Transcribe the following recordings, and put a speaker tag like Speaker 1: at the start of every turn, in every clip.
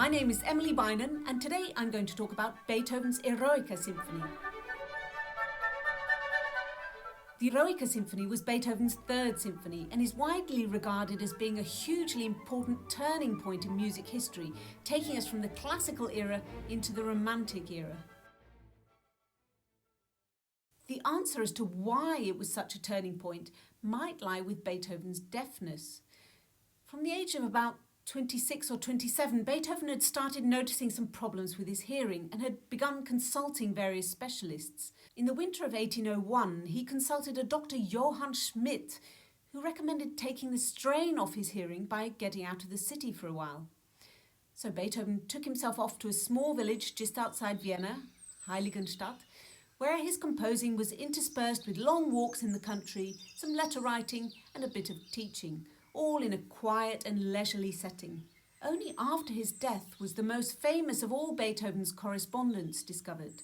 Speaker 1: My name is Emily Beynon, and today I'm going to talk about Beethoven's Eroica Symphony. The Eroica Symphony was Beethoven's third symphony and is widely regarded as being a hugely important turning point in music history, taking us from the classical era into the Romantic era. The answer as to why it was such a turning point might lie with Beethoven's deafness. From the age of about 26 or 27, Beethoven had started noticing some problems with his hearing and had begun consulting various specialists. In the winter of 1801, he consulted a Dr. Johann Schmidt, who recommended taking the strain off his hearing by getting out of the city for a while. So Beethoven took himself off to a small village just outside Vienna, Heiligenstadt, where his composing was interspersed with long walks in the country, some letter writing and a bit of teaching, all in a quiet and leisurely setting. Only after his death was the most famous of all Beethoven's correspondence discovered.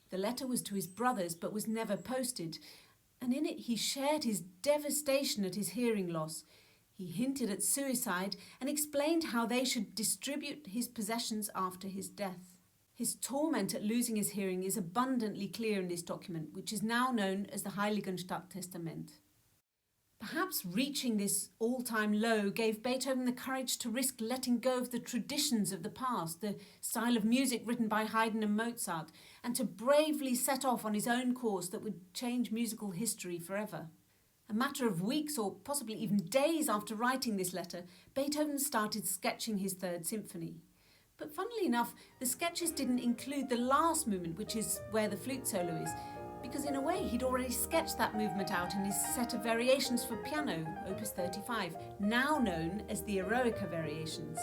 Speaker 1: The letter was to his brothers but was never posted, and in it he shared his devastation at his hearing loss. He hinted at suicide and explained how they should distribute his possessions after his death. His torment at losing his hearing is abundantly clear in this document, which is now known as the Heiligenstadt Testament. Perhaps reaching this all-time low gave Beethoven the courage to risk letting go of the traditions of the past, the style of music written by Haydn and Mozart, and to bravely set off on his own course that would change musical history forever. A matter of weeks or possibly even days after writing this letter, Beethoven started sketching his third symphony. But funnily enough, the sketches didn't include the last movement, which is where the flute solo is, because in a way he'd already sketched that movement out in his set of variations for piano, opus 35, now known as the Eroica variations.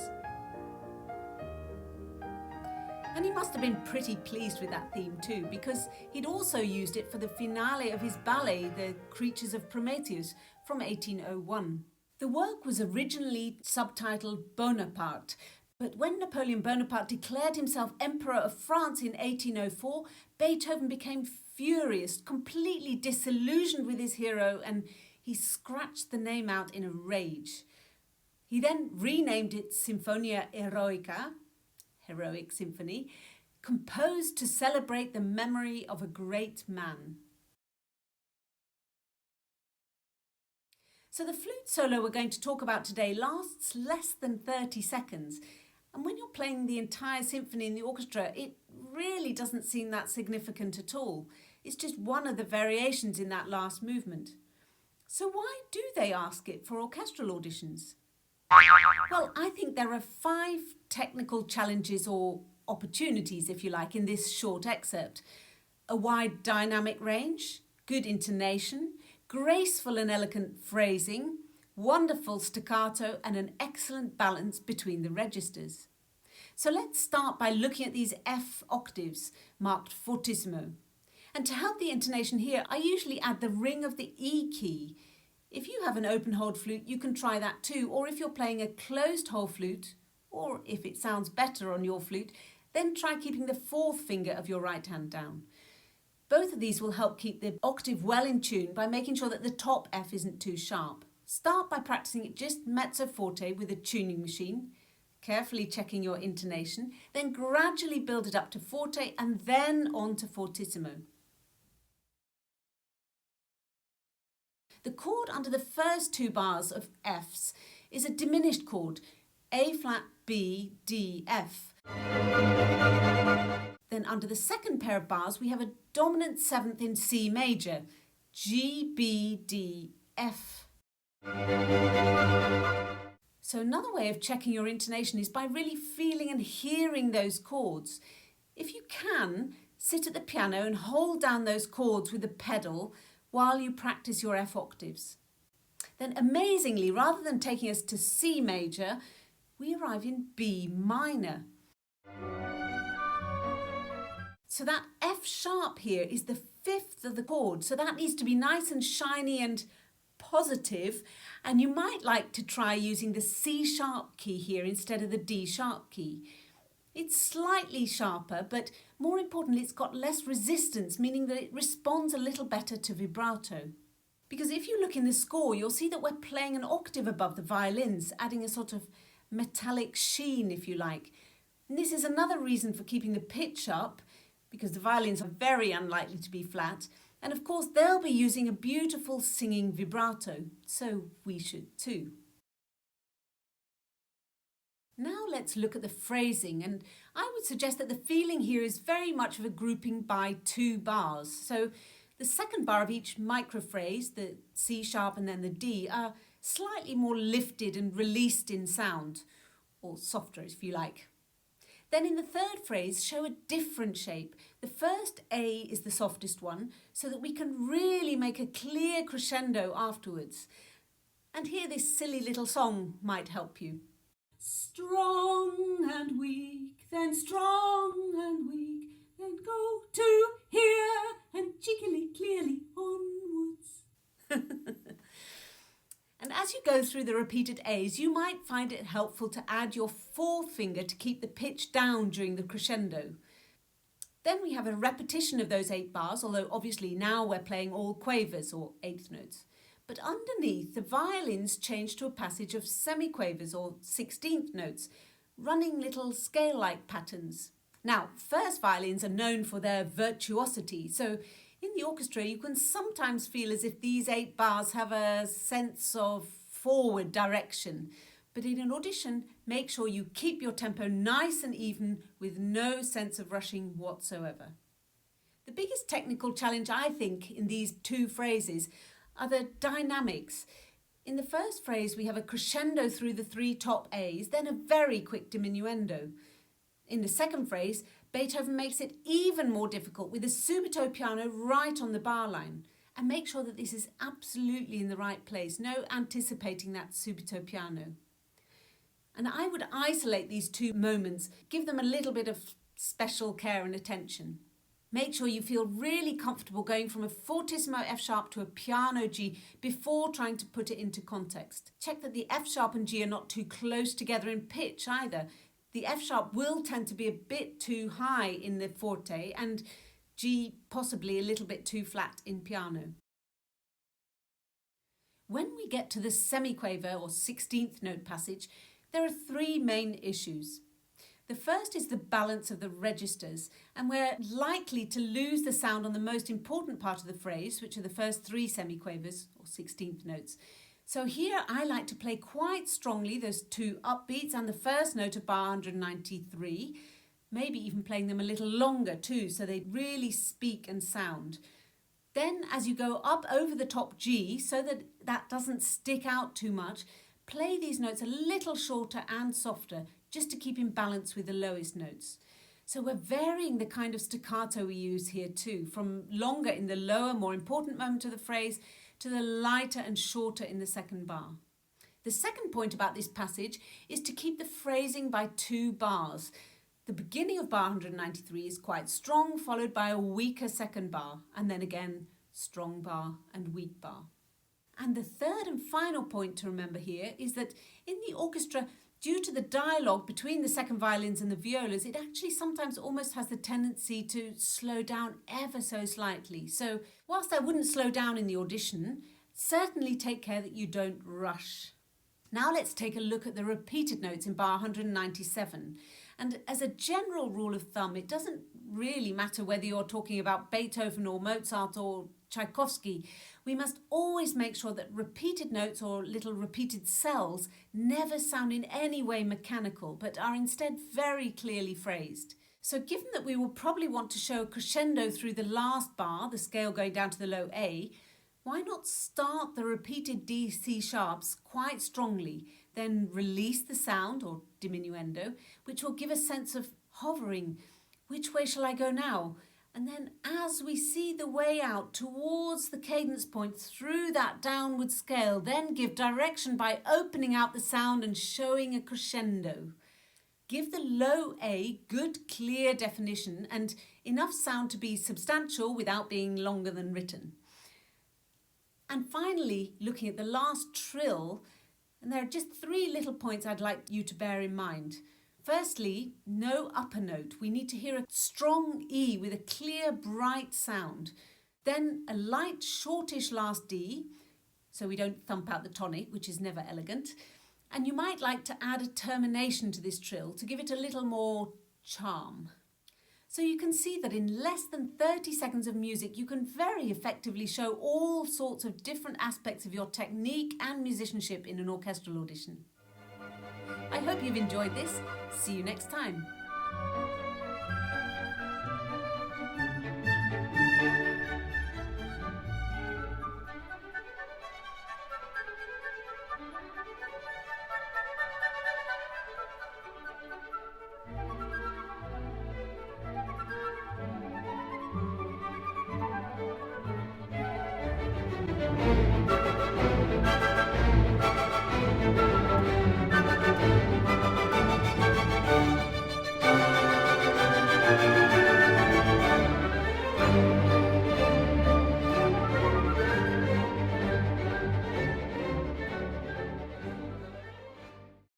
Speaker 1: And he must have been pretty pleased with that theme too, because he'd also used it for the finale of his ballet, The Creatures of Prometheus, from 1801. The work was originally subtitled Bonaparte, but when Napoleon Bonaparte declared himself Emperor of France in 1804, Beethoven became furious, completely disillusioned with his hero, and he scratched the name out in a rage. He then renamed it Symphonia Eroica, Heroic Symphony, composed to celebrate the memory of a great man. So the flute solo we're going to talk about today lasts less than 30 seconds. And when you're playing the entire symphony in the orchestra, it really doesn't seem that significant at all. It's just one of the variations in that last movement. So why do they ask it for orchestral auditions? Well, I think there are 5 technical challenges or opportunities, if you like, in this short excerpt. A wide dynamic range, good intonation, graceful and elegant phrasing, wonderful staccato, and an excellent balance between the registers. So let's start by looking at these F octaves marked fortissimo. And to help the intonation here, I usually add the ring of the E key. If you have an open hold flute, you can try that too, or if you're playing a closed hole flute, or if it sounds better on your flute, then try keeping the 4th finger of your right hand down. Both of these will help keep the octave well in tune by making sure that the top F isn't too sharp. Start by practicing it just mezzo forte with a tuning machine, carefully checking your intonation, then gradually build it up to forte and then on to fortissimo. The chord under the first 2 bars of Fs is a diminished chord, A flat, B, D, F. Then under the second pair of bars we have a dominant 7th in C major, G, B, D, F. So another way of checking your intonation is by really feeling and hearing those chords. If you can, sit at the piano and hold down those chords with the pedal while you practice your F octaves. Then amazingly, rather than taking us to C major, we arrive in B minor. So that F sharp here is the 5th of the chord, so that needs to be nice and shiny and positive, and you might like to try using the C sharp key here instead of the D sharp key. It's slightly sharper, but more importantly, it's got less resistance, meaning that it responds a little better to vibrato. Because if you look in the score, you'll see that we're playing an octave above the violins, adding a sort of metallic sheen, if you like. And this is another reason for keeping the pitch up, because the violins are very unlikely to be flat. And of course, they'll be using a beautiful singing vibrato, so we should too. Now let's look at the phrasing, and I would suggest that the feeling here is very much of a grouping by two bars. So the second bar of each microphrase, the C sharp and then the D, are slightly more lifted and released in sound, or softer if you like. Then in the third phrase, show a different shape. The first A is the softest one, so that we can really make a clear crescendo afterwards. And here this silly little song might help you. Strong and weak, then strong and weak, then go to here and cheekily, clearly onwards. And as you go through the repeated A's, you might find it helpful to add your forefinger to keep the pitch down during the crescendo. Then we have a repetition of those 8 bars, although obviously now we're playing all quavers or eighth notes. But underneath, the violins change to a passage of semiquavers or 16th notes, running little scale-like patterns. Now, first violins are known for their virtuosity, so in the orchestra you can sometimes feel as if these 8 bars have a sense of forward direction. But in an audition, make sure you keep your tempo nice and even with no sense of rushing whatsoever. The biggest technical challenge, I think, in these 2 phrases are the dynamics. In the first phrase, we have a crescendo through the 3 top A's, then a very quick diminuendo. In the second phrase, Beethoven makes it even more difficult with a subito piano right on the bar line. And make sure that this is absolutely in the right place, no anticipating that subito piano. And I would isolate these 2 moments, give them a little bit of special care and attention. Make sure you feel really comfortable going from a fortissimo F sharp to a piano G before trying to put it into context. Check that the F sharp and G are not too close together in pitch either. The F sharp will tend to be a bit too high in the forte and G possibly a little bit too flat in piano. When we get to the semiquaver or 16th note passage, there are 3 main issues. The first is the balance of the registers, and we're likely to lose the sound on the most important part of the phrase, which are the first 3 semiquavers or 16th notes. So here I like to play quite strongly those 2 upbeats and the first note of bar 193, maybe even playing them a little longer too, so they really speak and sound. Then as you go up over the top G, so that that doesn't stick out too much, play these notes a little shorter and softer, just to keep in balance with the lowest notes. So we're varying the kind of staccato we use here too, from longer in the lower, more important moment of the phrase, to the lighter and shorter in the second bar. The second point about this passage is to keep the phrasing by 2 bars. The beginning of bar 193 is quite strong, followed by a weaker second bar, and then again, strong bar and weak bar. And the third and final point to remember here is that in the orchestra, due to the dialogue between the second violins and the violas, it actually sometimes almost has the tendency to slow down ever so slightly. So whilst I wouldn't slow down in the audition, certainly take care that you don't rush. Now let's take a look at the repeated notes in bar 197. And as a general rule of thumb, it doesn't really matter whether you're talking about Beethoven or Mozart or Tchaikovsky. We must always make sure that repeated notes or little repeated cells never sound in any way mechanical, but are instead very clearly phrased. So given that we will probably want to show a crescendo through the last bar, the scale going down to the low A, why not start the repeated D, C sharps quite strongly, then release the sound, or diminuendo, which will give a sense of hovering. Which way shall I go now? And then as we see the way out towards the cadence point through that downward scale, then give direction by opening out the sound and showing a crescendo. Give the low A good clear definition and enough sound to be substantial without being longer than written. And finally, looking at the last trill, and there are just 3 little points I'd like you to bear in mind. Firstly, no upper note. We need to hear a strong E with a clear, bright sound. Then a light, shortish last D, so we don't thump out the tonic, which is never elegant. And you might like to add a termination to this trill to give it a little more charm. So you can see that in less than 30 seconds of music, you can very effectively show all sorts of different aspects of your technique and musicianship in an orchestral audition. I hope you've enjoyed this. See you next time.